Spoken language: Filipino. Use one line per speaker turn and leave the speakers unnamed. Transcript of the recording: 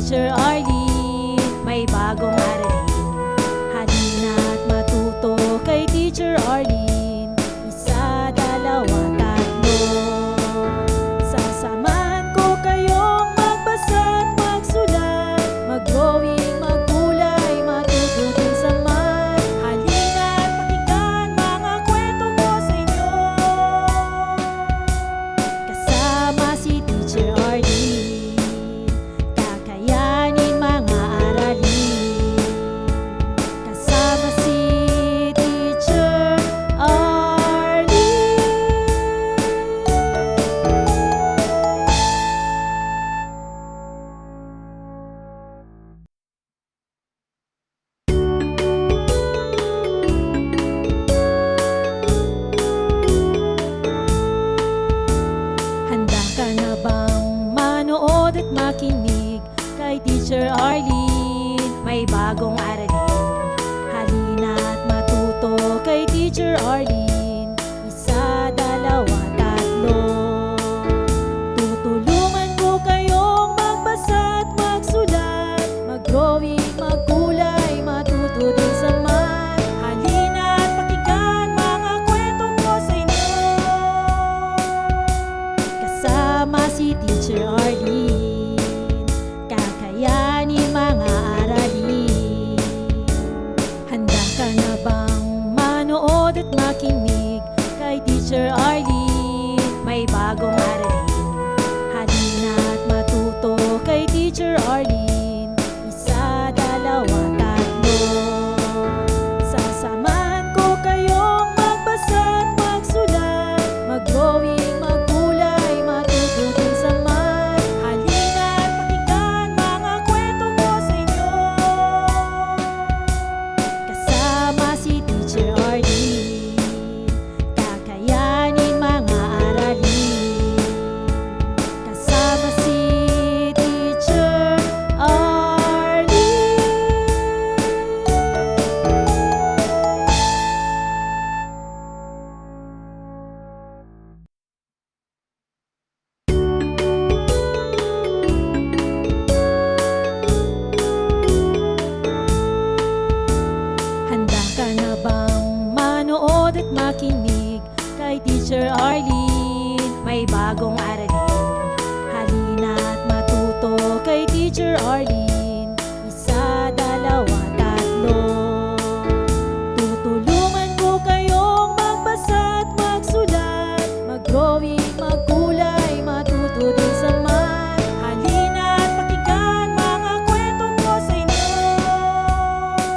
Teacher Arlene, may bagong aralin. Halina't matuto kay Teacher Arlene. Isa, dalawa, tatlo. Sasamahan ko kayong magbasa at magsulat, mag-drawing, maggulay, matuto din sa math. Halina't pakinggan mga kwento ko sa inyo. Kasama si Teacher Arlene, kakayanin mga aralin. Kasama si Teacher Arlene. Handa ka na bang manood at makinig kay Teacher Arlene? May bagong aralin. Halina't matuto kay Teacher Arlene. Isa, dalawa, tatlo. Tutulungan ko kayong magbasa at magsulat, mag-drawing, magkulay, matuto din sa math. Halina't pakinggan mga kwento ko sa inyo. Kasama si Teacher Arlene, kakayanin mga aralin. Handa ka na bang manood at makinig kay Teacher Arlene? May bagong aralin. Halina't matuto kay Teacher Arlene. Isa, dalawa, tatlo. Sasamahan ko kayong magbasa at magsulat, mag-drawing, magkulay, matuto din sa math. Halina't pakinggan mga kwento ko sa inyo. Kasama si Teacher Arlene, kakayanin mga aralin. Kasama si Teacher Arlene. Handa ka na bang manood at makinig kay Teacher Arlene? May bagong